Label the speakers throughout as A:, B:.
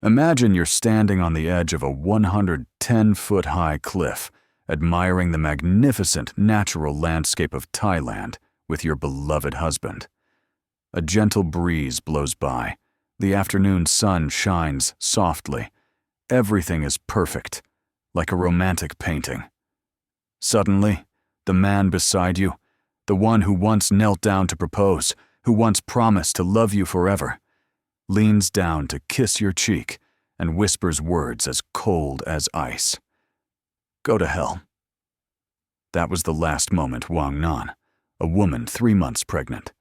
A: Imagine you're standing on the edge of a 110-foot-high cliff, admiring the magnificent natural landscape of Thailand with your beloved husband. A gentle breeze blows by. The afternoon sun shines softly. Everything is perfect, like a romantic painting. Suddenly, the man beside you, the one who once knelt down to propose, who once promised to love you forever, leans down to kiss your cheek and whispers words as cold as ice. Go to hell. That was the last moment Wang Nan, a woman 3 months pregnant,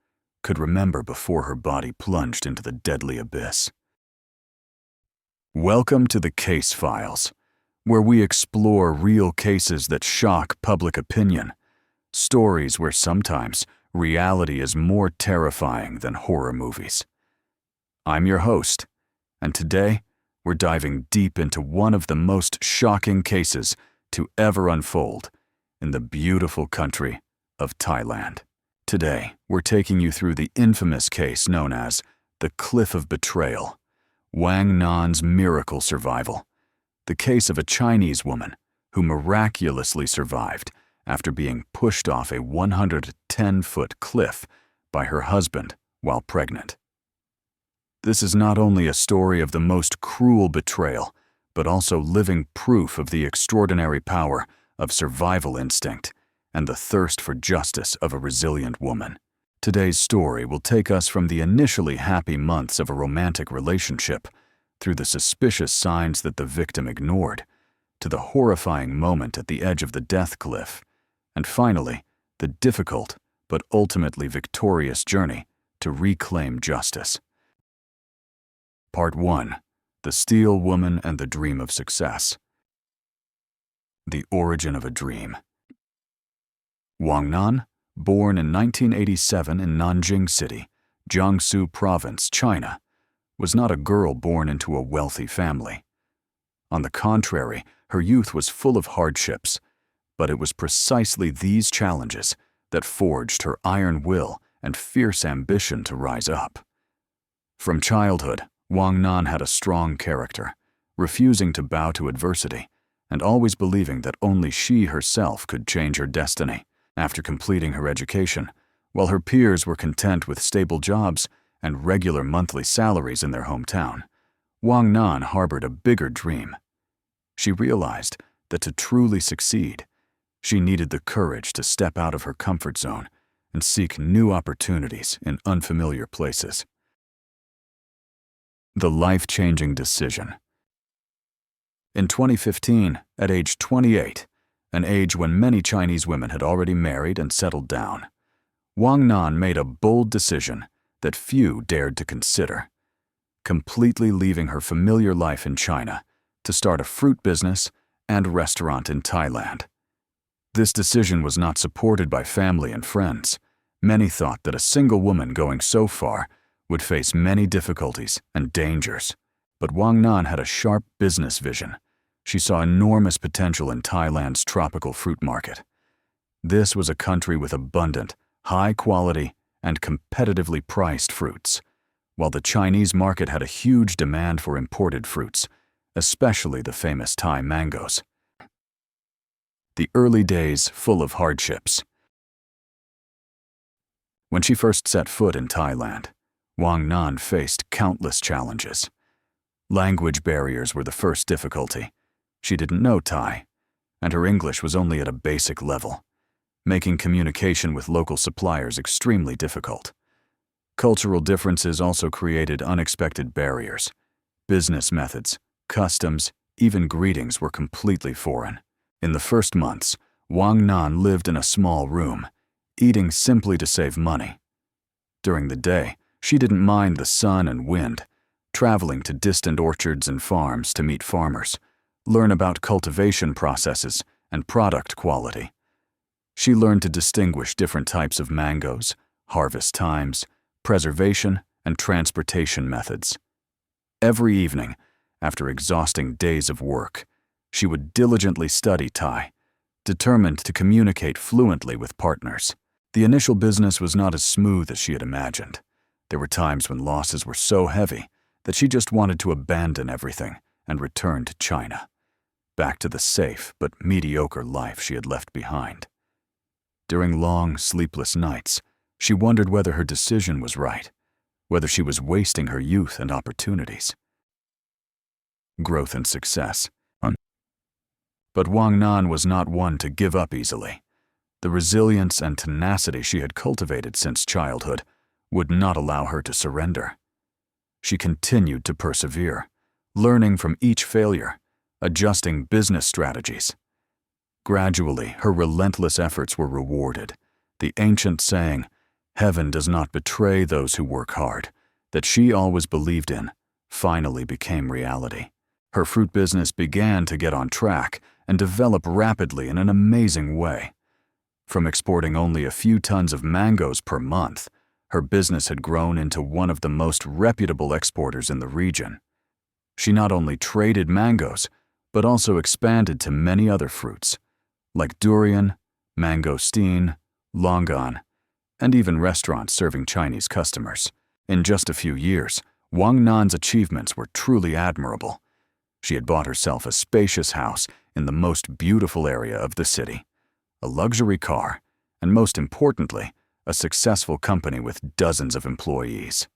A: could remember before her body plunged into the deadly abyss. Welcome to the Case Files, where we explore real cases that shock public opinion, stories where sometimes reality is more terrifying than horror movies. I'm your host, and today we're diving deep into one of the most shocking cases to ever unfold in the beautiful country of Thailand. Today, we're taking you through the infamous case known as the Cliff of Betrayal, Wang Nan's miracle survival, the case of a Chinese woman who miraculously survived after being pushed off a 110-foot cliff by her husband while pregnant. This is not only a story of the most cruel betrayal, but also living proof of the extraordinary power of survival instinct and the thirst for justice of a resilient woman. Today's story will take us from the initially happy months of a romantic relationship through the suspicious signs that the victim ignored, to the horrifying moment at the edge of the death cliff, and finally, the difficult but ultimately victorious journey to reclaim justice. Part 1. The Steel Woman and the Dream of Success. The origin of a dream. Wang Nan, born in 1987 in Nanjing City, Jiangsu Province, China, was not a girl born into a wealthy family. On the contrary, her youth was full of hardships, but it was precisely these challenges that forged her iron will and fierce ambition to rise up. From childhood, Wang Nan had a strong character, refusing to bow to adversity, and always believing that only she herself could change her destiny. After completing her education, while her peers were content with stable jobs and regular monthly salaries in their hometown, Wang Nan harbored a bigger dream. She realized that to truly succeed, she needed the courage to step out of her comfort zone and seek new opportunities in unfamiliar places. The life-changing decision. In 2015, at age 28, an age when many Chinese women had already married and settled down, Wang Nan made a bold decision that few dared to consider, completely leaving her familiar life in China to start a fruit business and restaurant in Thailand. This decision was not supported by family and friends. Many thought that a single woman going so far would face many difficulties and dangers. But Wang Nan had a sharp business vision. She saw enormous potential in Thailand's tropical fruit market. This was a country with abundant, high-quality, and competitively priced fruits, while the Chinese market had a huge demand for imported fruits, especially the famous Thai mangoes. The early days full of hardships. When she first set foot in Thailand, Wang Nan faced countless challenges. Language barriers were the first difficulty. She didn't know Thai, and her English was only at a basic level, making communication with local suppliers extremely difficult. Cultural differences also created unexpected barriers. Business methods, customs, even greetings were completely foreign. In the first months, Wang Nan lived in a small room, eating simply to save money. During the day, she didn't mind the sun and wind, traveling to distant orchards and farms to meet farmers, learn about cultivation processes and product quality. She learned to distinguish different types of mangoes, harvest times, preservation, and transportation methods. Every evening, after exhausting days of work, she would diligently study Thai, determined to communicate fluently with partners. The initial business was not as smooth as she had imagined. There were times when losses were so heavy that she just wanted to abandon everything and return to China, back to the safe but mediocre life she had left behind. During long, sleepless nights, she wondered whether her decision was right, whether she was wasting her youth and opportunities. Growth and success. But Wang Nan was not one to give up easily. The resilience and tenacity she had cultivated since childhood would not allow her to surrender. She continued to persevere, learning from each failure, adjusting business strategies. Gradually, her relentless efforts were rewarded. The ancient saying, "Heaven does not betray those who work hard," that she always believed in, finally became reality. Her fruit business began to get on track and develop rapidly in an amazing way. From exporting only a few tons of mangoes per month, her business had grown into one of the most reputable exporters in the region. She not only traded mangoes, but also expanded to many other fruits, like durian, mangosteen, longan, and even restaurants serving Chinese customers. In just a few years, Wang Nan's achievements were truly admirable. She had bought herself a spacious house in the most beautiful area of the city, a luxury car, and most importantly, a successful company with dozens of employees.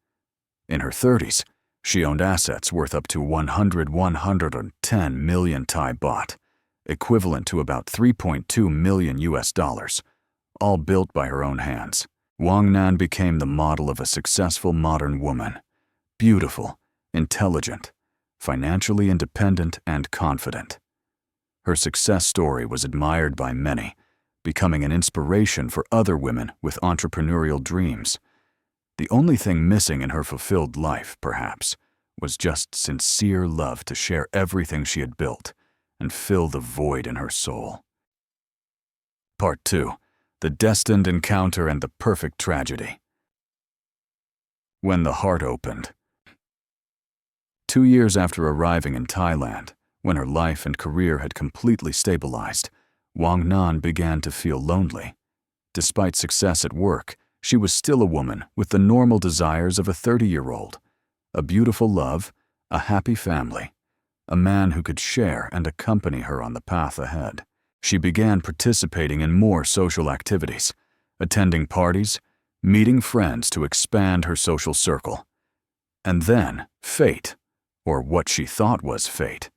A: In her 30s, she owned assets worth up to 110 million Thai baht, equivalent to about 3.2 million US dollars, all built by her own hands. Wang Nan became the model of a successful modern woman, beautiful, intelligent, financially independent, and confident. Her success story was admired by many, becoming an inspiration for other women with entrepreneurial dreams. The only thing missing in her fulfilled life, perhaps, was just sincere love to share everything she had built and fill the void in her soul. Part 2. The Destined Encounter and the Perfect Tragedy. When the Heart Opened. 2 years after arriving in Thailand, when her life and career had completely stabilized, Wang Nan began to feel lonely. Despite success at work, she was still a woman with the normal desires of a 30-year-old, a beautiful love, a happy family, a man who could share and accompany her on the path ahead. She began participating in more social activities, attending parties, meeting friends to expand her social circle. And then, fate, or what she thought was fate,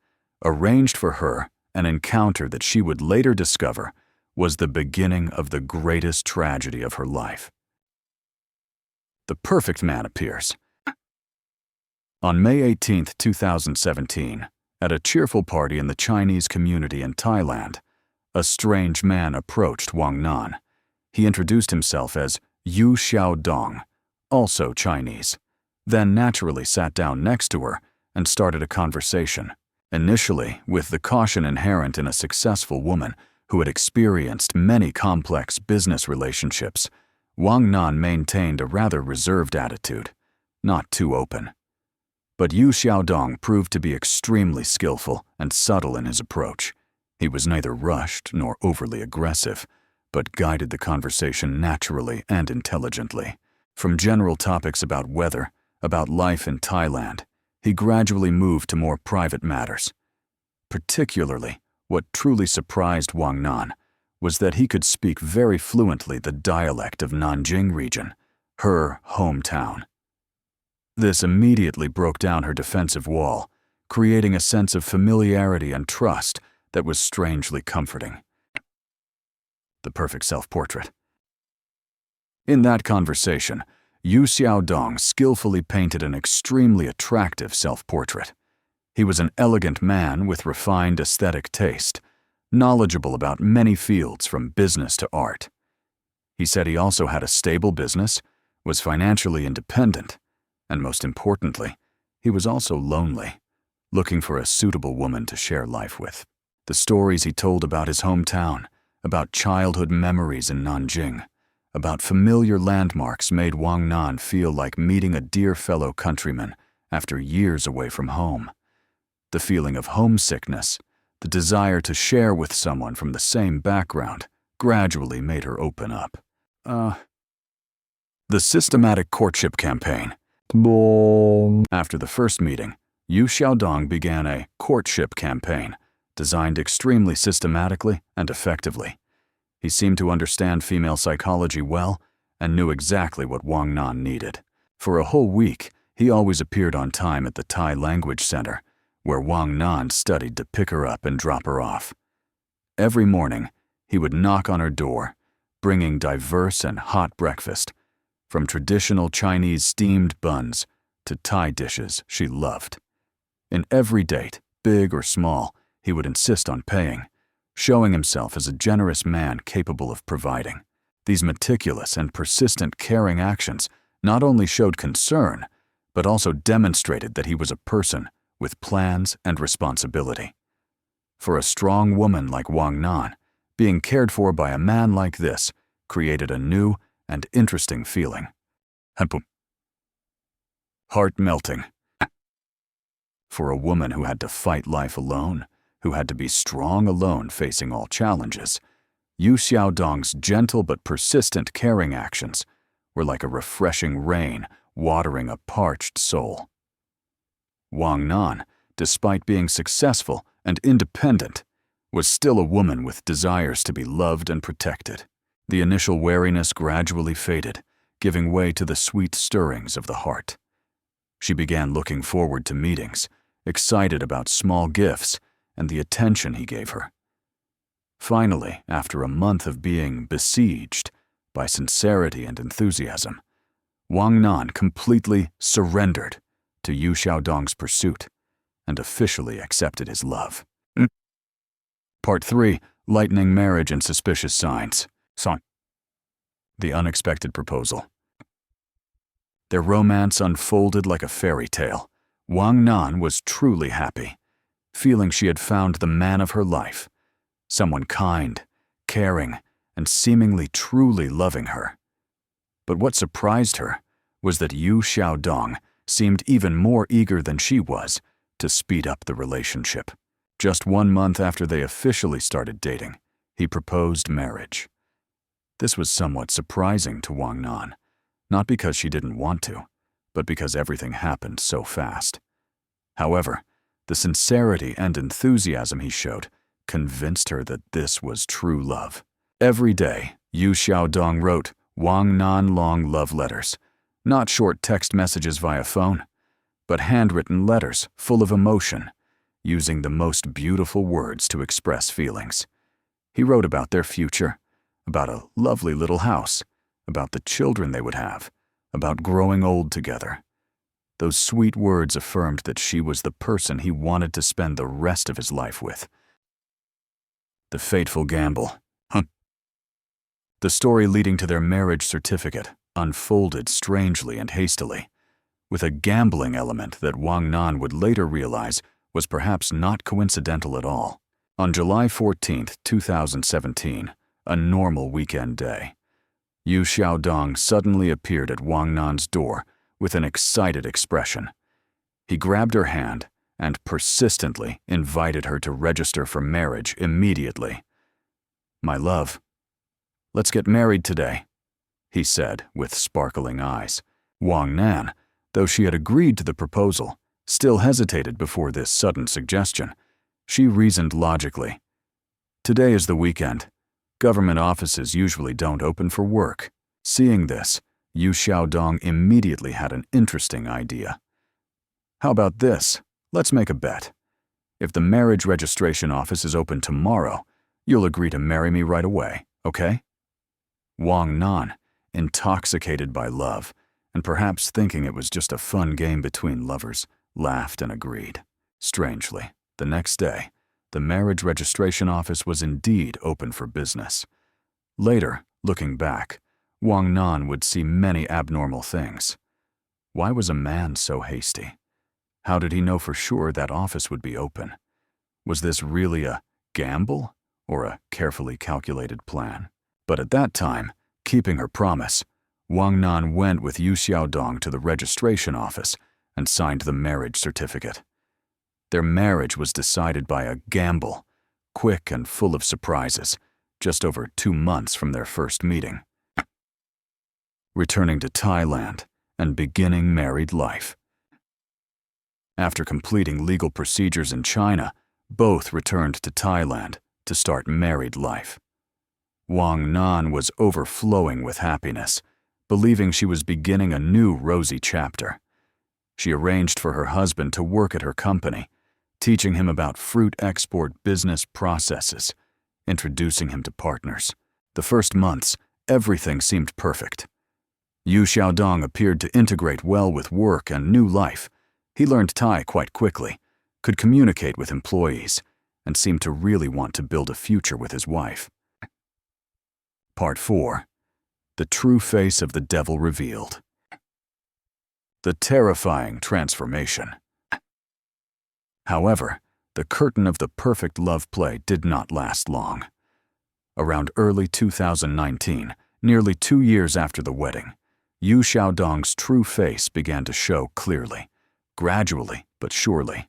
A: arranged for her an encounter that she would later discover was the beginning of the greatest tragedy of her life. The perfect man appears. On May 18, 2017, at a cheerful party in the Chinese community in Thailand, a strange man approached Wang Nan. He introduced himself as Xiaodong, also Chinese, then naturally sat down next to her and started a conversation. Initially, with the caution inherent in a successful woman who had experienced many complex business relationships, Wang Nan maintained a rather reserved attitude, not too open. But Xiaodong proved to be extremely skillful and subtle in his approach. He was neither rushed nor overly aggressive, but guided the conversation naturally and intelligently. From general topics about weather, about life in Thailand, he gradually moved to more private matters. Particularly, what truly surprised Wang Nan was that he could speak very fluently the dialect of Nanjing region, her hometown. This immediately broke down her defensive wall, creating a sense of familiarity and trust that was strangely comforting. The perfect self-portrait. In that conversation, Xiaodong skillfully painted an extremely attractive self-portrait. He was an elegant man with refined aesthetic taste, knowledgeable about many fields from business to art. He said he also had a stable business, was financially independent, and most importantly, he was also lonely, looking for a suitable woman to share life with. The stories he told about his hometown, about childhood memories in Nanjing, about familiar landmarks made Wang Nan feel like meeting a dear fellow countryman after years away from home. The feeling of homesickness, the desire to share with someone from the same background, gradually made her open up. The systematic courtship campaign, After the first meeting, Xiaodong began a courtship campaign designed extremely systematically and effectively. He seemed to understand female psychology well and knew exactly what Wang Nan needed. For a whole week, he always appeared on time at the Thai language center, where Wang Nan studied to pick her up and drop her off. Every morning, he would knock on her door, bringing diverse and hot breakfast, from traditional Chinese steamed buns to Thai dishes she loved. In every date, big or small, he would insist on paying, showing himself as a generous man capable of providing. These meticulous and persistent caring actions not only showed concern, but also demonstrated that he was a person with plans and responsibility. For a strong woman like Wang Nan, being cared for by a man like this created a new and interesting feeling. Heart-melting. For a woman who had to fight life alone, who had to be strong alone facing all challenges, Xiaodong's gentle but persistent caring actions were like a refreshing rain watering a parched soul. Wang Nan, despite being successful and independent, was still a woman with desires to be loved and protected. The initial wariness gradually faded, giving way to the sweet stirrings of the heart. She began looking forward to meetings, excited about small gifts and the attention he gave her. Finally, after a month of being besieged by sincerity and enthusiasm, Wang Nan completely surrendered to Xiaodong's pursuit and officially accepted his love. Part 3. Lightning Marriage and Suspicious Signs. The Unexpected Proposal. Their romance unfolded like a fairy tale. Wang Nan was truly happy, feeling she had found the man of her life, someone kind, caring, and seemingly truly loving her. But what surprised her was that Xiaodong seemed even more eager than she was to speed up the relationship. Just 1 month after they officially started dating, he proposed marriage. This was somewhat surprising to Wang Nan, not because she didn't want to, but because everything happened so fast. However, the sincerity and enthusiasm he showed convinced her that this was true love. Every day, Xiaodong wrote Wang Nan long love letters, not short text messages via phone, but handwritten letters full of emotion, using the most beautiful words to express feelings. He wrote about their future, about a lovely little house, about the children they would have, about growing old together. Those sweet words affirmed that she was the person he wanted to spend the rest of his life with. The fateful gamble. The story leading to their marriage certificate unfolded strangely and hastily, with a gambling element that Wang Nan would later realize was perhaps not coincidental at all. On July 14, 2017, a normal weekend day, Xiaodong suddenly appeared at Wang Nan's door with an excited expression. He grabbed her hand and persistently invited her to register for marriage immediately. "My love, let's get married today," he said with sparkling eyes. Wang Nan, though she had agreed to the proposal, still hesitated before this sudden suggestion. She reasoned logically. Today is the weekend. Government offices usually don't open for work. Seeing this, Xiaodong immediately had an interesting idea. "How about this? Let's make a bet. If the marriage registration office is open tomorrow, you'll agree to marry me right away, okay?" Wang Nan, intoxicated by love, and perhaps thinking it was just a fun game between lovers, laughed and agreed. Strangely, the next day, the marriage registration office was indeed open for business. Later, looking back, Wang Nan would see many abnormal things. Why was a man so hasty? How did he know for sure that office would be open? Was this really a gamble or a carefully calculated plan? But at that time, keeping her promise, Wang Nan went with Xiaodong to the registration office and signed the marriage certificate. Their marriage was decided by a gamble, quick and full of surprises, just over 2 months from their first meeting. Returning to Thailand, and beginning married life. After completing legal procedures in China, both returned to Thailand to start married life. Wang Nan was overflowing with happiness, believing she was beginning a new rosy chapter. She arranged for her husband to work at her company, teaching him about fruit export business processes, introducing him to partners. The first months, everything seemed perfect. Xiaodong appeared to integrate well with work and new life. He learned Thai quite quickly, could communicate with employees, and seemed to really want to build a future with his wife. Part 4. The True Face of the Devil Revealed. The terrifying transformation. However, the curtain of the perfect love play did not last long. Around early 2019, nearly 2 years after the wedding, Xiaodong's true face began to show clearly, gradually but surely.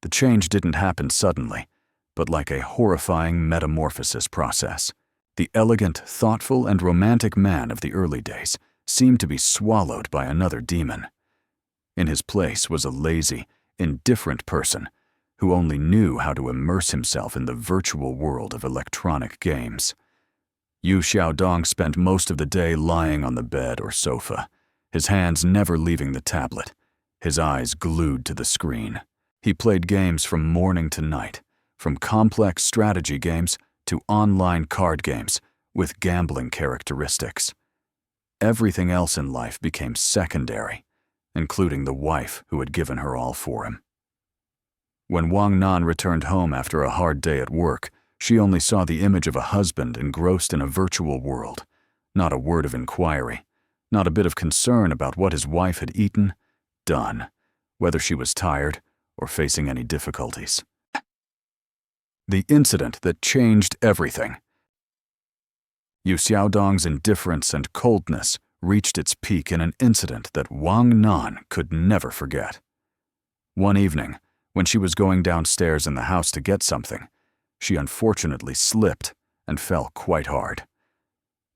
A: The change didn't happen suddenly, but like a horrifying metamorphosis process. The elegant, thoughtful, and romantic man of the early days seemed to be swallowed by another demon. In his place was a lazy, indifferent person who only knew how to immerse himself in the virtual world of electronic games. Xiaodong spent most of the day lying on the bed or sofa, his hands never leaving the tablet, his eyes glued to the screen. He played games from morning to night, from complex strategy games to online card games with gambling characteristics. Everything else in life became secondary, including the wife who had given her all for him. When Wang Nan returned home after a hard day at work, she only saw the image of a husband engrossed in a virtual world, not a word of inquiry, not a bit of concern about what his wife had eaten, done, whether she was tired or facing any difficulties. The incident that changed everything. Xiaodong's indifference and coldness reached its peak in an incident that Wang Nan could never forget. One evening, when she was going downstairs in the house to get something, she unfortunately slipped and fell quite hard.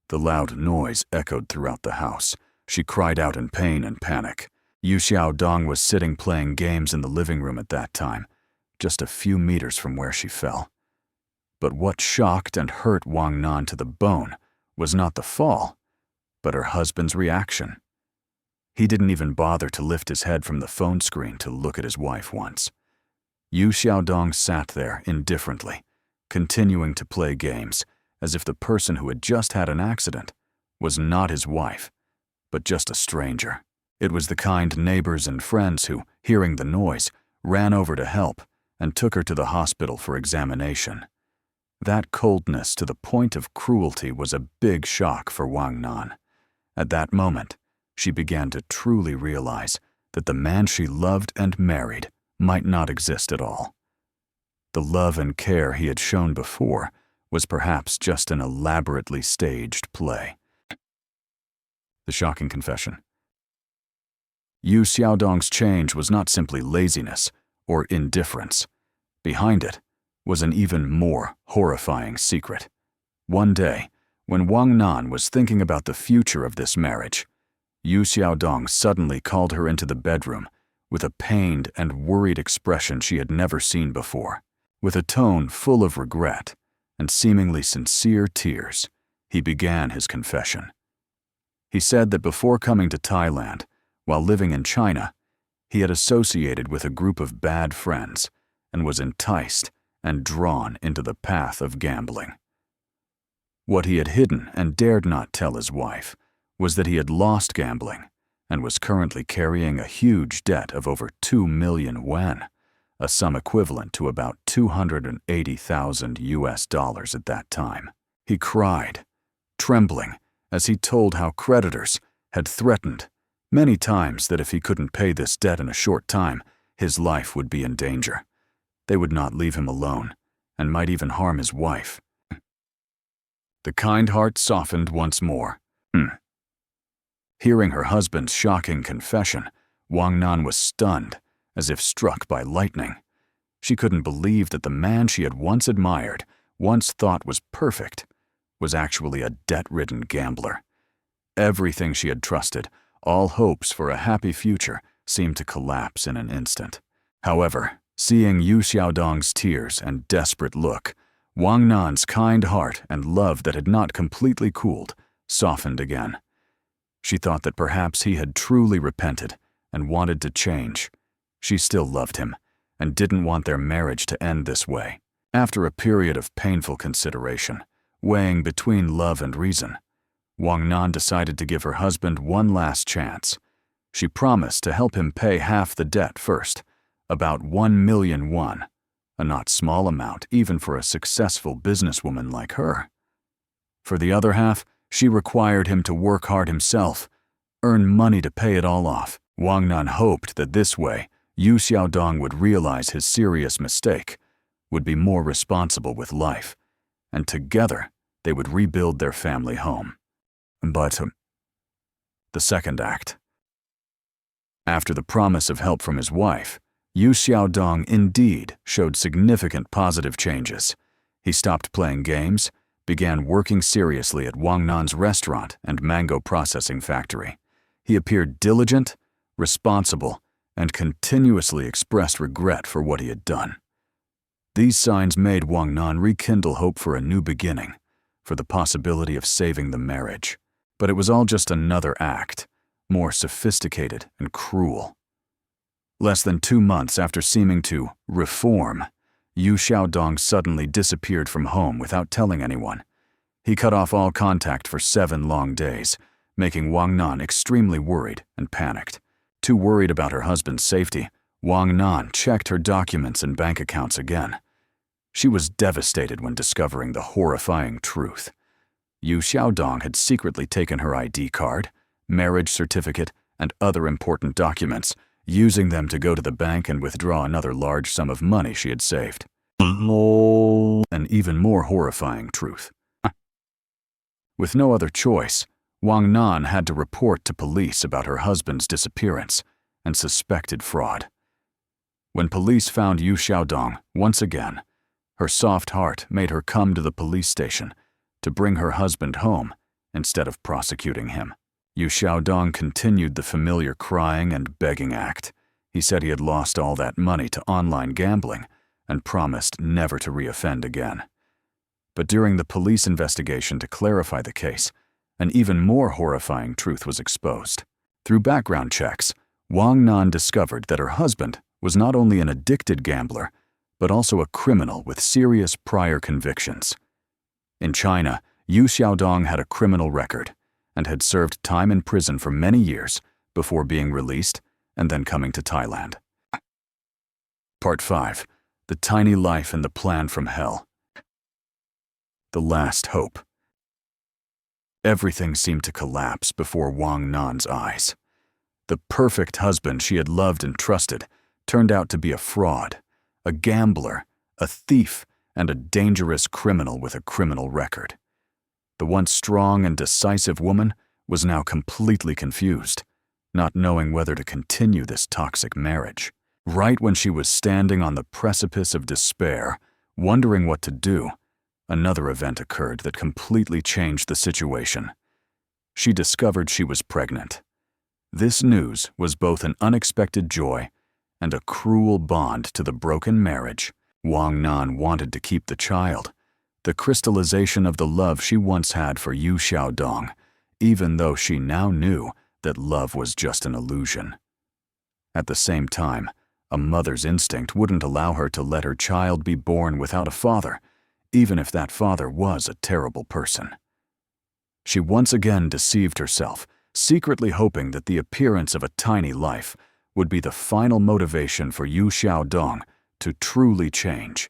A: The loud noise echoed throughout the house. She cried out in pain and panic. Xiaodong was sitting playing games in the living room at that time, just a few meters from where she fell. But what shocked and hurt Wang Nan to the bone was not the fall, but her husband's reaction. He didn't even bother to lift his head from the phone screen to look at his wife once. Xiaodong sat there indifferently, continuing to play games, as if the person who had just had an accident was not his wife, but just a stranger. It was the kind neighbors and friends who, hearing the noise, ran over to help and took her to the hospital for examination. That coldness to the point of cruelty was a big shock for Wang Nan. At that moment, she began to truly realize that the man she loved and married might not exist at all. The love and care he had shown before was perhaps just an elaborately staged play. The shocking confession. Xiaodong's change was not simply laziness or indifference. Behind it was an even more horrifying secret. One day, when Wang Nan was thinking about the future of this marriage, Xiaodong suddenly called her into the bedroom with a pained and worried expression she had never seen before. With a tone full of regret and seemingly sincere tears, he began his confession. He said that before coming to Thailand, while living in China, he had associated with a group of bad friends and was enticed and drawn into the path of gambling. What he had hidden and dared not tell his wife was that he had lost gambling and was currently carrying a huge debt of over 2 million yuan, a sum equivalent to about $280,000 at that time. He cried, trembling, as he told how creditors had threatened many times that if he couldn't pay this debt in a short time, his life would be in danger. They would not leave him alone and might even harm his wife. The kind heart softened once more. Hearing her husband's shocking confession, Wang Nan was stunned, as if struck by lightning. She couldn't believe that the man she had once admired, once thought was perfect, was actually a debt-ridden gambler. Everything she had trusted, all hopes for a happy future seemed to collapse in an instant. However, seeing Yu Xiaodong's tears and desperate look, Wang Nan's kind heart and love that had not completely cooled softened again. She thought that perhaps he had truly repented and wanted to change. She still loved him and didn't want their marriage to end this way. After a period of painful consideration, weighing between love and reason, Wang Nan decided to give her husband one last chance. She promised to help him pay half the debt first, about 1 million won, a not small amount even for a successful businesswoman like her. For the other half, she required him to work hard himself, earn money to pay it all off. Wang Nan hoped that this way, Yu Xiaodong would realize his serious mistake, would be more responsible with life, and together they would rebuild their family home. But the second act. After the promise of help from his wife, Yu Xiaodong indeed showed significant positive changes. He stopped playing games, began working seriously at Wang Nan's restaurant and mango processing factory. He appeared diligent, responsible, and continuously expressed regret for what he had done. These signs made Wang Nan rekindle hope for a new beginning, for the possibility of saving the marriage. But it was all just another act, more sophisticated and cruel. Less than 2 months after seeming to reform, Yu Xiaodong suddenly disappeared from home without telling anyone. He cut off all contact for 7 long days, making Wang Nan extremely worried and panicked. Too worried about her husband's safety, Wang Nan checked her documents and bank accounts again. She was devastated when discovering the horrifying truth. Yu Xiaodong had secretly taken her ID card, marriage certificate, and other important documents, using them to go to the bank and withdraw another large sum of money she had saved. An even more horrifying truth. With no other choice, Wang Nan had to report to police about her husband's disappearance and suspected fraud. When police found Yu Xiaodong once again, her soft heart made her come to the police station to bring her husband home instead of prosecuting him. Yu Xiaodong continued the familiar crying and begging act. He said he had lost all that money to online gambling and promised never to reoffend again. But during the police investigation to clarify the case, an even more horrifying truth was exposed. Through background checks, Wang Nan discovered that her husband was not only an addicted gambler, but also a criminal with serious prior convictions. In China, Yu Xiaodong had a criminal record and had served time in prison for many years before being released and then coming to Thailand. Part 5. The Tiny Life and the Plan from Hell. The Last Hope. Everything seemed to collapse before Wang Nan's eyes. The perfect husband she had loved and trusted turned out to be a fraud, a gambler, a thief, and a dangerous criminal with a criminal record. The once strong and decisive woman was now completely confused, not knowing whether to continue this toxic marriage. Right when she was standing on the precipice of despair, wondering what to do, another event occurred that completely changed the situation. She discovered she was pregnant. This news was both an unexpected joy and a cruel bond to the broken marriage. Wang Nan wanted to keep the child, the crystallization of the love she once had for Yu Xiaodong, even though she now knew that love was just an illusion. At the same time, a mother's instinct wouldn't allow her to let her child be born without a father, even if that father was a terrible person. She once again deceived herself, secretly hoping that the appearance of a tiny life would be the final motivation for Yu Xiaodong to truly change,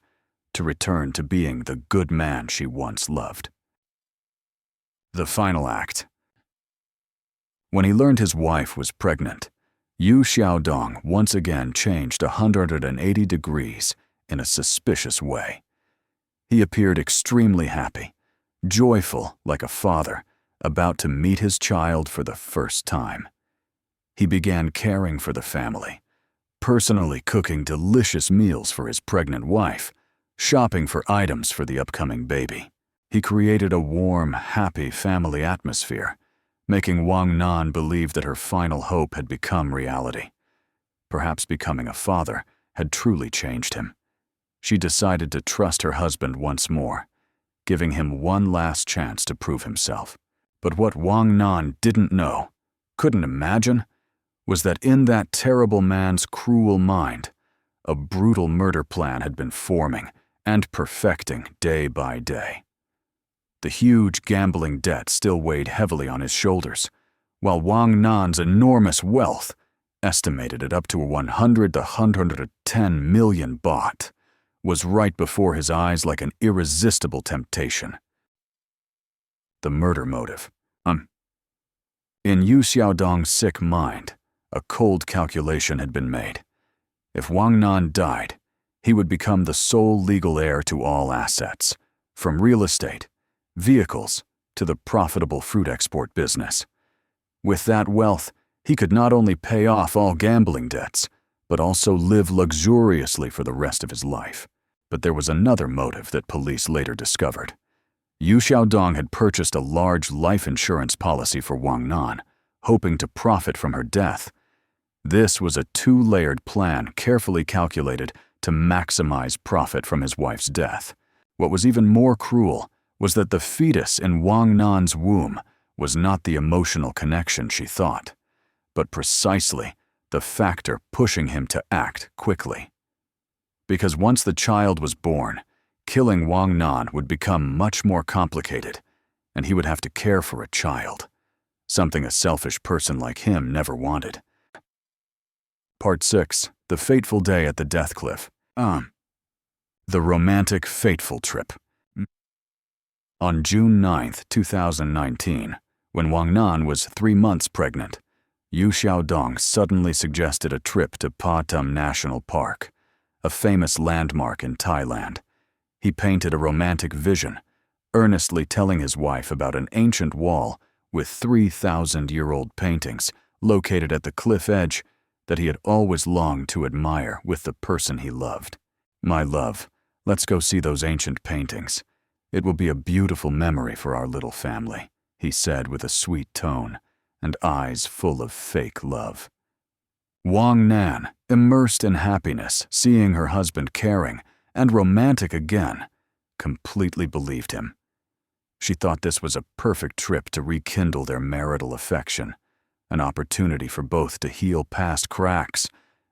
A: to return to being the good man she once loved. The final act. When he learned his wife was pregnant, Yu Xiaodong once again changed 180 degrees in a suspicious way. He appeared extremely happy, joyful like a father, about to meet his child for the first time. He began caring for the family, personally cooking delicious meals for his pregnant wife, shopping for items for the upcoming baby. He created a warm, happy family atmosphere, making Wang Nan believe that her final hope had become reality. Perhaps becoming a father had truly changed him. She decided to trust her husband once more, giving him one last chance to prove himself. But what Wang Nan didn't know, couldn't imagine, was that in that terrible man's cruel mind, a brutal murder plan had been forming and perfecting day by day. The huge gambling debt still weighed heavily on his shoulders, while Wang Nan's enormous wealth, estimated at up to 100 to 110 million baht, was right before his eyes like an irresistible temptation. The murder motive. In Xiaodong's sick mind, a cold calculation had been made. If Wang Nan died, he would become the sole legal heir to all assets, from real estate, vehicles, to the profitable fruit export business. With that wealth, he could not only pay off all gambling debts, but also live luxuriously for the rest of his life. But there was another motive that police later discovered. Xiaodong had purchased a large life insurance policy for Wang Nan, hoping to profit from her death. This was a two-layered plan carefully calculated to maximize profit from his wife's death. What was even more cruel was that the fetus in Wang Nan's womb was not the emotional connection she thought, but precisely the factor pushing him to act quickly. Because once the child was born, killing Wang Nan would become much more complicated, and he would have to care for a child, something a selfish person like him never wanted. Part 6. The Fateful Day at the Death Cliff. The Romantic Fateful Trip. On June 9, 2019, when Wang Nan was 3 months pregnant, Xiaodong suddenly suggested a trip to Pathum National Park, a famous landmark in Thailand. He painted a romantic vision, earnestly telling his wife about an ancient wall with 3,000-year-old paintings located at the cliff edge that he had always longed to admire with the person he loved. "My love, let's go see those ancient paintings. It will be a beautiful memory for our little family," he said with a sweet tone and eyes full of fake love. Wang Nan, immersed in happiness, seeing her husband caring and romantic again, completely believed him. She thought this was a perfect trip to rekindle their marital affection, an opportunity for both to heal past cracks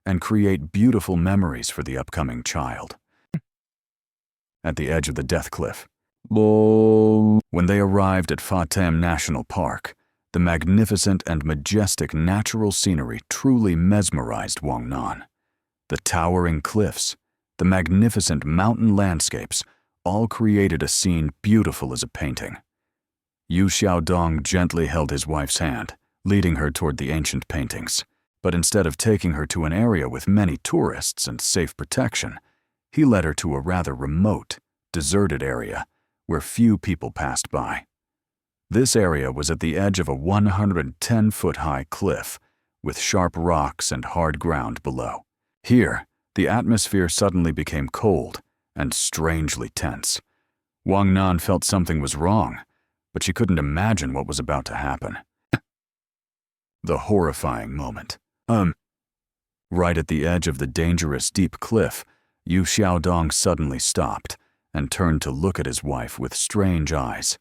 A: and create beautiful memories for the upcoming child. At the edge of the death cliff. When they arrived at Pathum National Park, the magnificent and majestic natural scenery truly mesmerized Wang Nan. The towering cliffs, the magnificent mountain landscapes, all created a scene beautiful as a painting. Xiaodong gently held his wife's hand, leading her toward the ancient paintings. But instead of taking her to an area with many tourists and safe protection, he led her to a rather remote, deserted area where few people passed by. This area was at the edge of a 110-foot-high cliff with sharp rocks and hard ground below. Here, the atmosphere suddenly became cold and strangely tense. Wang Nan felt something was wrong, but she couldn't imagine what was about to happen. The horrifying moment. Right at the edge of the dangerous deep cliff, Xiaodong suddenly stopped and turned to look at his wife with strange eyes.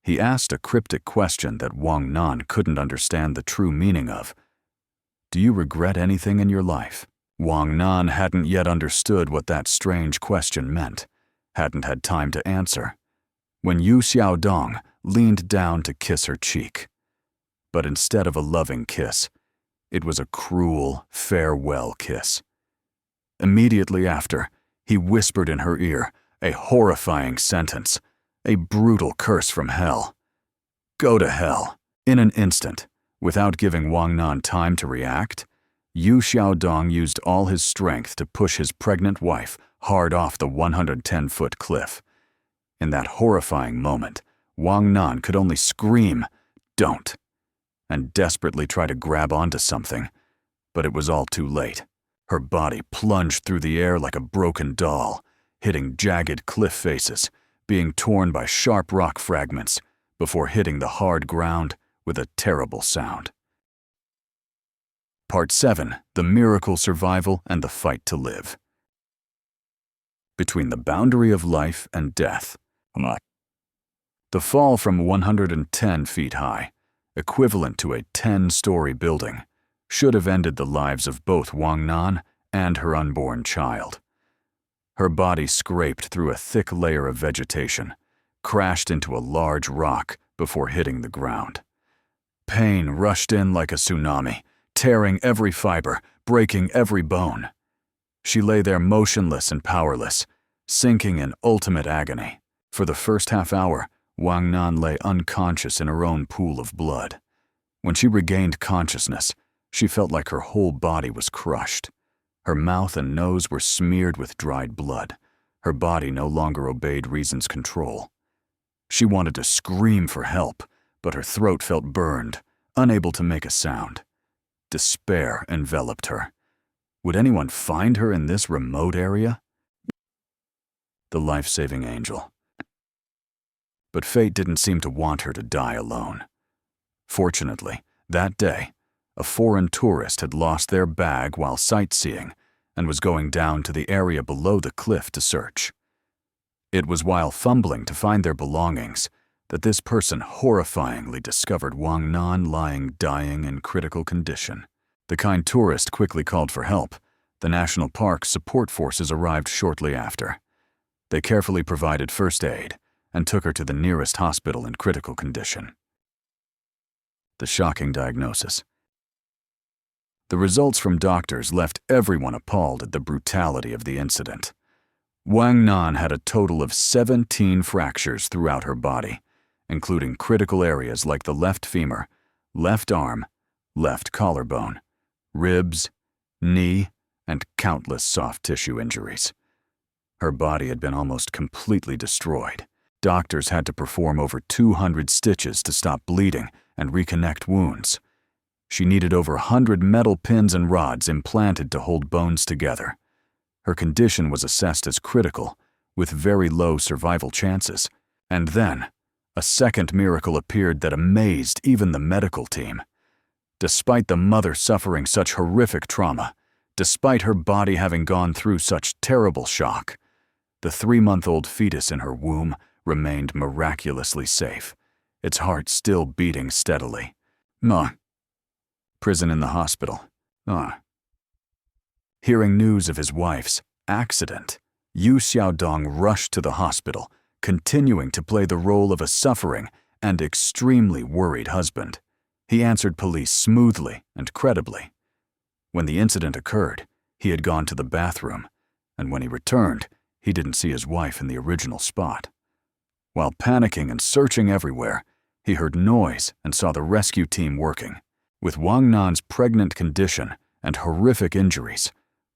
A: He asked a cryptic question that Wang Nan couldn't understand the true meaning of. "Do you regret anything in your life?" Wang Nan hadn't yet understood what that strange question meant, hadn't had time to answer, when Xiaodong leaned down to kiss her cheek. But instead of a loving kiss, it was a cruel farewell kiss. Immediately after, he whispered in her ear a horrifying sentence, a brutal curse from hell. "Go to hell." In an instant, without giving Wang Nan time to react, Xiaodong used all his strength to push his pregnant wife hard off the 110-foot cliff. In that horrifying moment, Wang Nan could only scream, "Don't," and desperately try to grab onto something, but it was all too late. Her body plunged through the air like a broken doll, hitting jagged cliff faces, being torn by sharp rock fragments, before hitting the hard ground with a terrible sound. Part 7. The Miracle Survival and the Fight to Live. Between the boundary of life and death. The fall from 110 feet high, equivalent to a 10-story building, should have ended the lives of both Wang Nan and her unborn child. Her body scraped through a thick layer of vegetation, crashed into a large rock before hitting the ground. Pain rushed in like a tsunami, tearing every fiber, breaking every bone. She lay there motionless and powerless, sinking in ultimate agony. For the first half hour, Wang Nan lay unconscious in her own pool of blood. When she regained consciousness, she felt like her whole body was crushed. Her mouth and nose were smeared with dried blood. Her body no longer obeyed reason's control. She wanted to scream for help, but her throat felt burned, unable to make a sound. Despair enveloped her. Would anyone find her in this remote area? The life-saving angel. But fate didn't seem to want her to die alone. Fortunately, that day, a foreign tourist had lost their bag while sightseeing and was going down to the area below the cliff to search. It was while fumbling to find their belongings that this person horrifyingly discovered Wang Nan lying dying in critical condition. The kind tourist quickly called for help. The national park's support forces arrived shortly after. They carefully provided first aid and took her to the nearest hospital in critical condition. The shocking diagnosis. The results from doctors left everyone appalled at the brutality of the incident. Wang Nan had a total of 17 fractures throughout her body, including critical areas like the left femur, left arm, left collarbone, ribs, knee, and countless soft tissue injuries. Her body had been almost completely destroyed. Doctors had to perform over 200 stitches to stop bleeding and reconnect wounds. She needed over 100 metal pins and rods implanted to hold bones together. Her condition was assessed as critical, with very low survival chances. And then, a second miracle appeared that amazed even the medical team. Despite the mother suffering such horrific trauma, despite her body having gone through such terrible shock, the 3-month-old fetus in her womb remained miraculously safe, its heart still beating steadily. Prison in the hospital. Hearing news of his wife's accident, Xiaodong rushed to the hospital, continuing to play the role of a suffering and extremely worried husband. He answered police smoothly and credibly. When the incident occurred, he had gone to the bathroom, and when he returned, he didn't see his wife in the original spot. While panicking and searching everywhere, he heard noise and saw the rescue team working. With Wang Nan's pregnant condition and horrific injuries,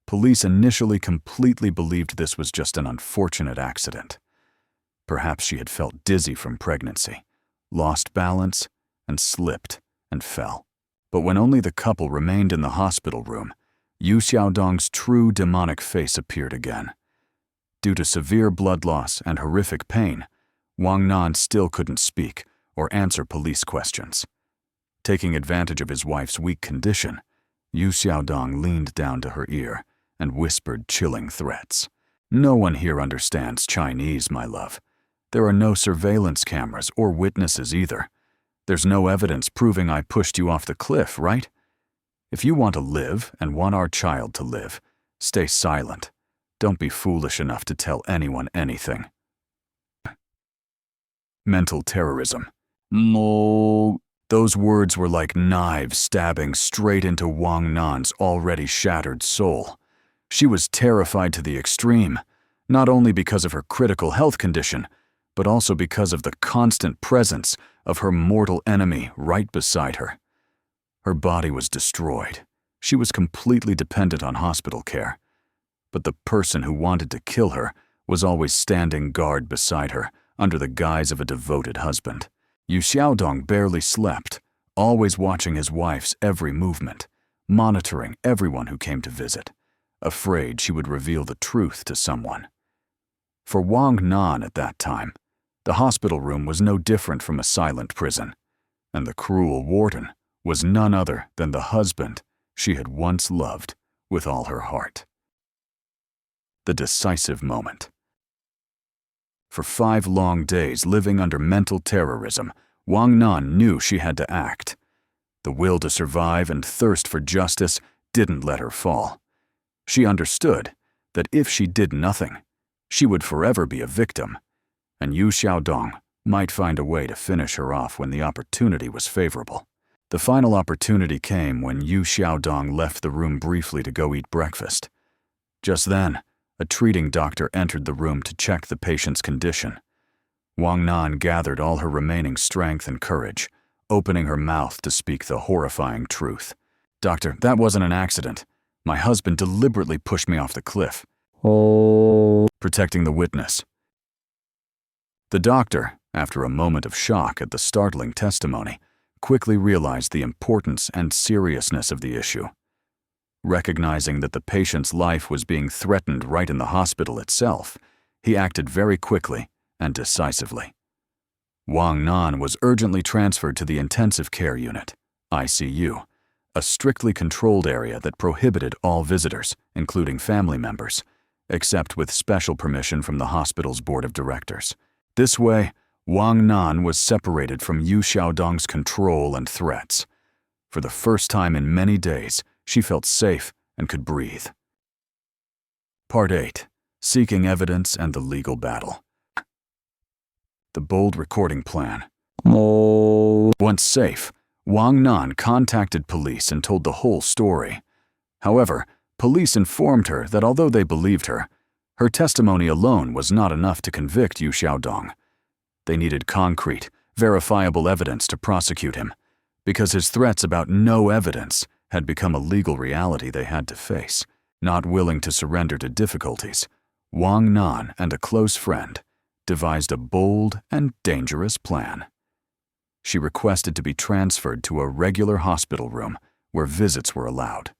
A: police initially completely believed this was just an unfortunate accident. Perhaps she had felt dizzy from pregnancy, lost balance, and slipped and fell. But when only the couple remained in the hospital room, Xiaodong's true demonic face appeared again. Due to severe blood loss and horrific pain, Wang Nan still couldn't speak or answer police questions. Taking advantage of his wife's weak condition, Xiaodong leaned down to her ear and whispered chilling threats. "No one here understands Chinese, my love. There are no surveillance cameras or witnesses either. There's no evidence proving I pushed you off the cliff, right? If you want to live and want our child to live, stay silent. Don't be foolish enough to tell anyone anything." Mental terrorism. No. Those words were like knives stabbing straight into Wang Nan's already shattered soul. She was terrified to the extreme, not only because of her critical health condition, but also because of the constant presence of her mortal enemy right beside her. Her body was destroyed. She was completely dependent on hospital care. But the person who wanted to kill her was always standing guard beside her under the guise of a devoted husband. Xiaodong barely slept, always watching his wife's every movement, monitoring everyone who came to visit, afraid she would reveal the truth to someone. For Wang Nan at that time, the hospital room was no different from a silent prison. and the cruel warden was none other than the husband she had once loved with all her heart. The decisive moment. For 5 long days living under mental terrorism, Wang Nan knew she had to act. The will to survive and thirst for justice didn't let her fall. She understood that if she did nothing, she would forever be a victim, and Xiaodong might find a way to finish her off when the opportunity was favorable. The final opportunity came when Xiaodong left the room briefly to go eat breakfast. Just then, a treating doctor entered the room to check the patient's condition. Wang Nan gathered all her remaining strength and courage, opening her mouth to speak the horrifying truth. "Doctor, that wasn't an accident. My husband deliberately pushed me off the cliff." Protecting the witness. The doctor, after a moment of shock at the startling testimony, quickly realized the importance and seriousness of the issue. Recognizing that the patient's life was being threatened right in the hospital itself, he acted very quickly and decisively. Wang Nan was urgently transferred to the intensive care unit, ICU, a strictly controlled area that prohibited all visitors, including family members, except with special permission from the hospital's board of directors. This way, Wang Nan was separated from Xiaodong's control and threats. For the first time in many days, she felt safe and could breathe. Part 8. Seeking Evidence and the Legal Battle. The bold recording plan. Once safe, Wang Nan contacted police and told the whole story. However, police informed her that although they believed her, her testimony alone was not enough to convict Xiaodong. They needed concrete, verifiable evidence to prosecute him, because his threats about no evidence had become a legal reality they had to face. Not willing to surrender to difficulties, Wang Nan and a close friend devised a bold and dangerous plan. She requested to be transferred to a regular hospital room where visits were allowed.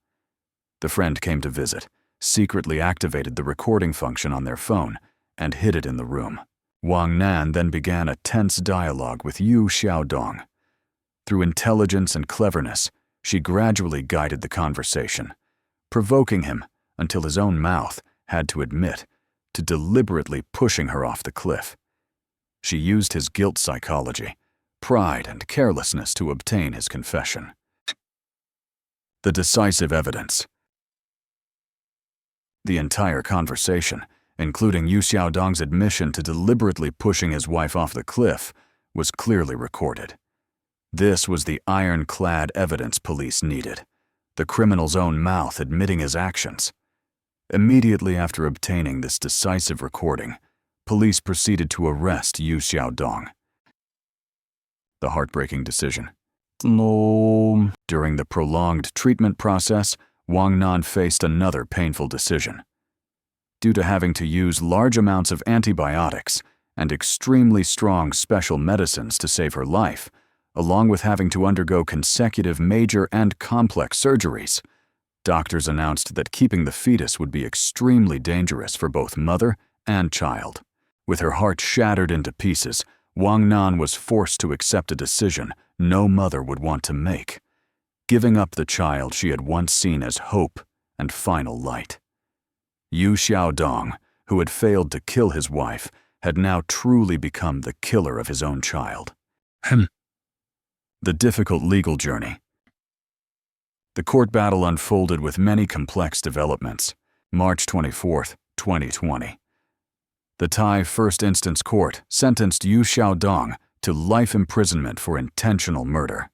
A: The friend came to visit, secretly activated the recording function on their phone, and hid it in the room. Wang Nan then began a tense dialogue with Xiaodong. Through intelligence and cleverness, she gradually guided the conversation, provoking him until his own mouth had to admit to deliberately pushing her off the cliff. She used his guilt psychology, pride, and carelessness to obtain his confession. The decisive evidence. The entire conversation, including Xiaodong's admission to deliberately pushing his wife off the cliff, was clearly recorded. This was the ironclad evidence police needed, the criminal's own mouth admitting his actions. Immediately after obtaining this decisive recording, police proceeded to arrest Xiaodong. The heartbreaking decision. During the prolonged treatment process, Wang Nan faced another painful decision. Due to having to use large amounts of antibiotics and extremely strong special medicines to save her life, along with having to undergo consecutive major and complex surgeries, doctors announced that keeping the fetus would be extremely dangerous for both mother and child. With her heart shattered into pieces, Wang Nan was forced to accept a decision no mother would want to make, giving up the child she had once seen as hope and final light. Xiaodong, who had failed to kill his wife, had now truly become the killer of his own child. The difficult legal journey. The court battle unfolded with many complex developments. March 24, 2020. The Thai First Instance Court sentenced Xiaodong to life imprisonment for intentional murder.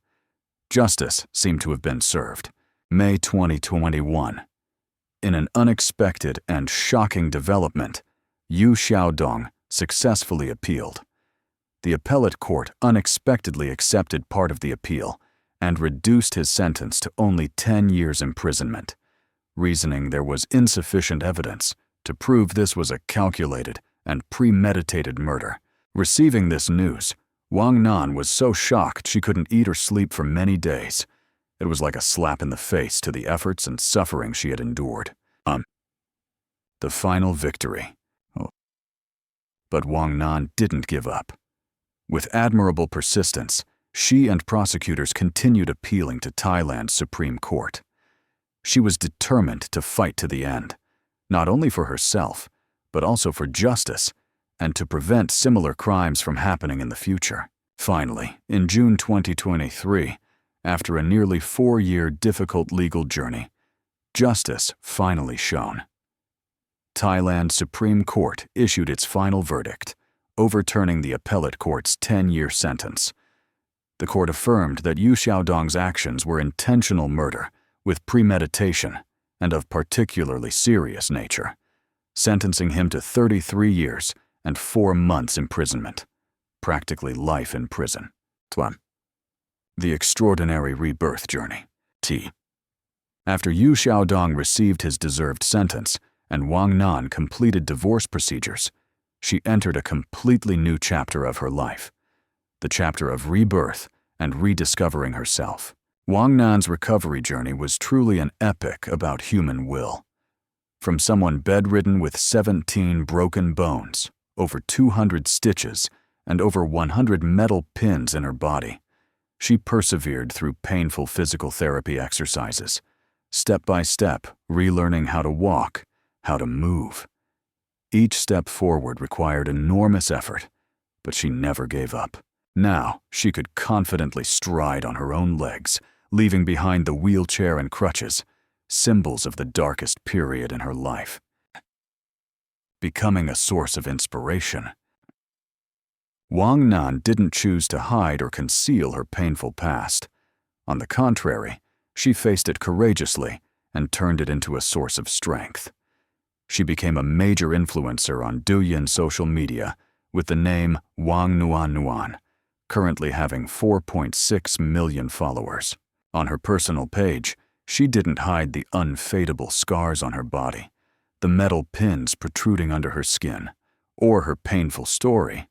A: Justice seemed to have been served. May 2021. In an unexpected and shocking development, Xiaodong successfully appealed. The appellate court unexpectedly accepted part of the appeal and reduced his sentence to only 10 years imprisonment, reasoning there was insufficient evidence to prove this was a calculated and premeditated murder. Receiving this news, Wang Nan was so shocked she couldn't eat or sleep for many days. It was like a slap in the face to the efforts and suffering she had endured. The final victory. But Wang Nan didn't give up. With admirable persistence, she and prosecutors continued appealing to Thailand's Supreme Court. She was determined to fight to the end, not only for herself, but also for justice and to prevent similar crimes from happening in the future. Finally, in June 2023, after a nearly 4-year difficult legal journey, justice finally shone. Thailand's Supreme Court issued its final verdict, overturning the appellate court's 10-year sentence. The court affirmed that Xiaodong's actions were intentional murder with premeditation and of particularly serious nature, sentencing him to 33 years and 4 months imprisonment, practically life in prison. The extraordinary rebirth journey. After Xiaodong received his deserved sentence and Wang Nan completed divorce procedures, she entered a completely new chapter of her life, the chapter of rebirth and rediscovering herself. Wang Nan's recovery journey was truly an epic about human will. From someone bedridden with 17 broken bones, over 200 stitches, and over 100 metal pins in her body, she persevered through painful physical therapy exercises, step by step relearning how to walk, how to move. Each step forward required enormous effort, but she never gave up. Now she could confidently stride on her own legs, leaving behind the wheelchair and crutches, symbols of the darkest period in her life. Becoming a source of inspiration. Wang Nan didn't choose to hide or conceal her painful past. On the contrary, she faced it courageously and turned it into a source of strength. She became a major influencer on Douyin social media with the name Wang Nuannuan, currently having 4.6 million followers. On her personal page, she didn't hide the unfadable scars on her body, the metal pins protruding under her skin, or her painful story.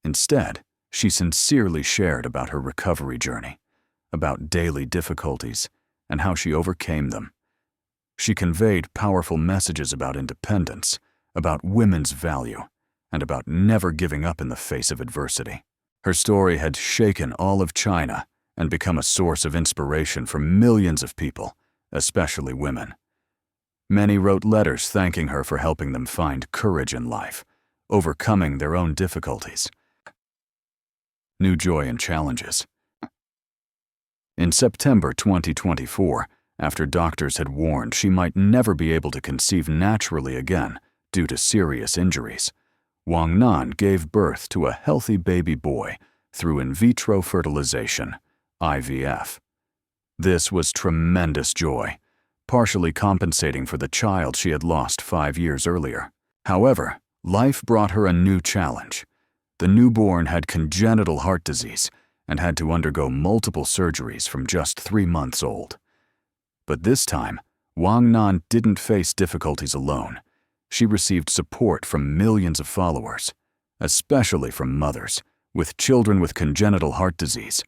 A: Instead, she sincerely shared about her recovery journey, about daily difficulties, and how she overcame them. She conveyed powerful messages about independence, about women's value, and about never giving up in the face of adversity. Her story had shaken all of China and become a source of inspiration for millions of people, especially women. Many wrote letters thanking her for helping them find courage in life, overcoming their own difficulties. New joy and challenges. In September 2024, after doctors had warned she might never be able to conceive naturally again due to serious injuries, Wang Nan gave birth to a healthy baby boy through in vitro fertilization, IVF. This was tremendous joy, partially compensating for the child she had lost 5 years earlier. However, life brought her a new challenge. The newborn had congenital heart disease and had to undergo multiple surgeries from just 3 months old. But this time, Wang Nan didn't face difficulties alone. She received support from millions of followers, especially from mothers with children with congenital heart disease,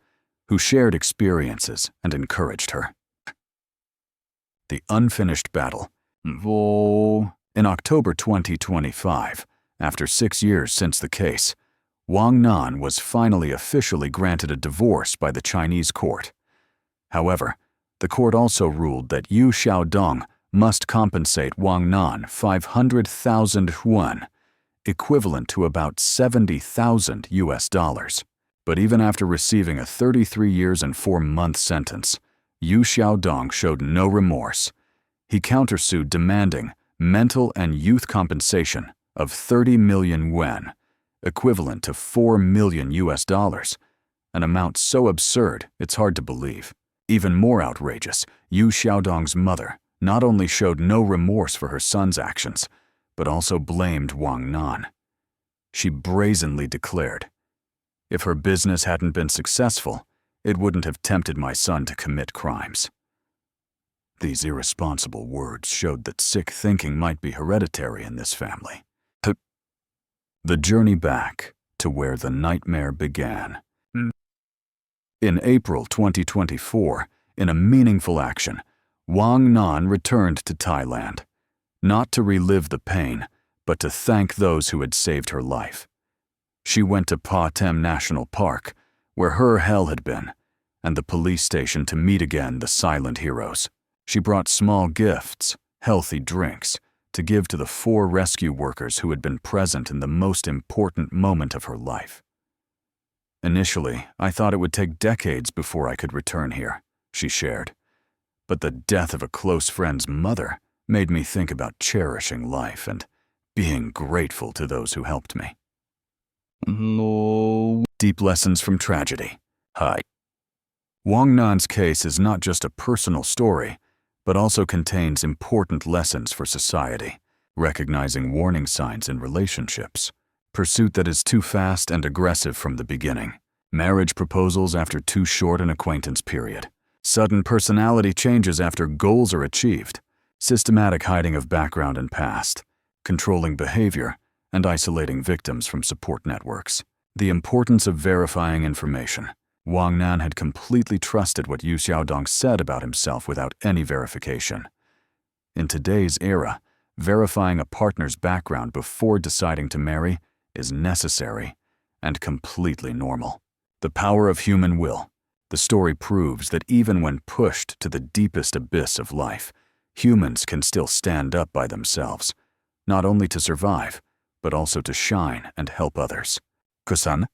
A: who shared experiences and encouraged her. The unfinished battle. In October 2025, after 6 years since the case, Wang Nan was finally officially granted a divorce by the Chinese court. However, the court also ruled that Xiaodong must compensate Wang Nan 500,000 yuan, equivalent to about $70,000. But even after receiving a 33 years and 4 month sentence, Xiaodong showed no remorse. He countersued demanding mental and youth compensation of 30 million yuan, equivalent to $4 million, an amount so absurd it's hard to believe. Even more outrageous, Xiaodong's mother not only showed no remorse for her son's actions, but also blamed Wang Nan. She brazenly declared, "If her business hadn't been successful, it wouldn't have tempted my son to commit crimes." These irresponsible words showed that sick thinking might be hereditary in this family. The journey back to where the nightmare began. In April 2024, in a meaningful action, Wang Nan returned to Thailand, not to relive the pain, but to thank those who had saved her life. She went to Pa Tem National Park, where her hell had been, and the police station to meet again the silent heroes. She brought small gifts, healthy drinks, to give to the 4 rescue workers who had been present in the most important moment of her life. Initially, I thought it would take decades before I could return here, she shared. But the death of a close friend's mother made me think about cherishing life and being grateful to those who helped me.
B: No.
A: Deep lessons from tragedy. Hi. Wang Nan's case is not just a personal story, but also contains important lessons for society, recognizing warning signs in relationships, pursuit that is too fast and aggressive from the beginning, marriage proposals after too short an acquaintance period, sudden personality changes after goals are achieved, systematic hiding of background and past, controlling behavior, and isolating victims from support networks. The importance of verifying information. Wang Nan had completely trusted what Xiaodong said about himself without any verification. In today's era, verifying a partner's background before deciding to marry is necessary and completely normal. The power of human will. The story proves that even when pushed to the deepest abyss of life, humans can still stand up by themselves, not only to survive, but also to shine and help others. Kusan?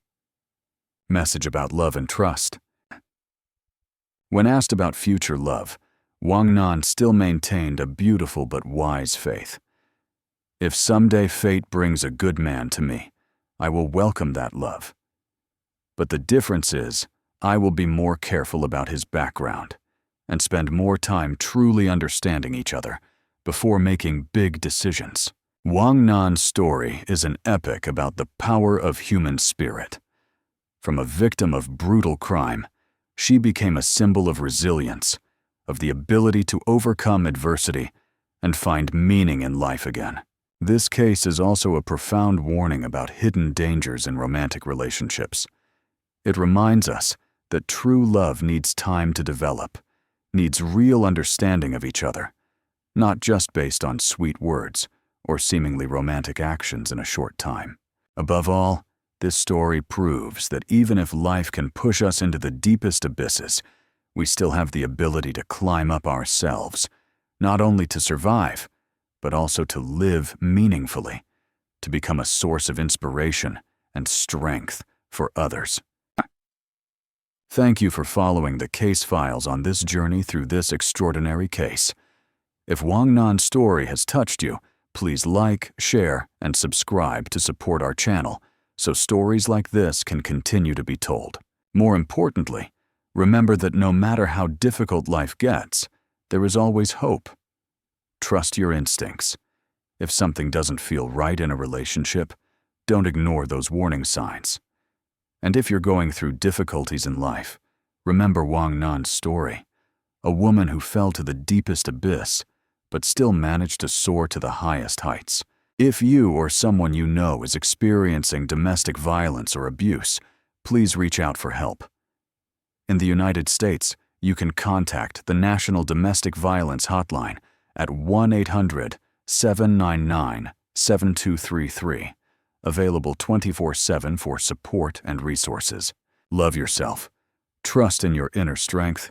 A: Message about love and trust. When asked about future love, Wang Nan still maintained a beautiful but wise faith. If someday fate brings a good man to me, I will welcome that love. But the difference is, I will be more careful about his background and spend more time truly understanding each other before making big decisions. Wang Nan's story is an epic about the power of human spirit. From a victim of brutal crime, she became a symbol of resilience, of the ability to overcome adversity and find meaning in life again. This case is also a profound warning about hidden dangers in romantic relationships. It reminds us that true love needs time to develop, needs real understanding of each other, not just based on sweet words or seemingly romantic actions in a short time. Above all, this story proves that even if life can push us into the deepest abysses, we still have the ability to climb up ourselves, not only to survive, but also to live meaningfully, to become a source of inspiration and strength for others. Thank you for following the case files on this journey through this extraordinary case. If Wang Nan's story has touched you, please like, share, and subscribe to support our channel so stories like this can continue to be told. More importantly, remember that no matter how difficult life gets, there is always hope. Trust your instincts. If something doesn't feel right in a relationship, don't ignore those warning signs. And if you're going through difficulties in life, remember Wang Nan's story, a woman who fell to the deepest abyss, but still managed to soar to the highest heights. If you or someone you know is experiencing domestic violence or abuse, please reach out for help. In the United States, you can contact the National Domestic Violence Hotline at 1-800-799-7233, available 24/7 for support and resources. Love yourself, trust in your inner strength,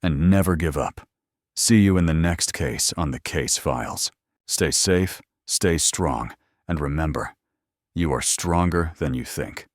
A: and never give up. See you in the next case on the Case Files. Stay safe, stay strong, and remember, you are stronger than you think.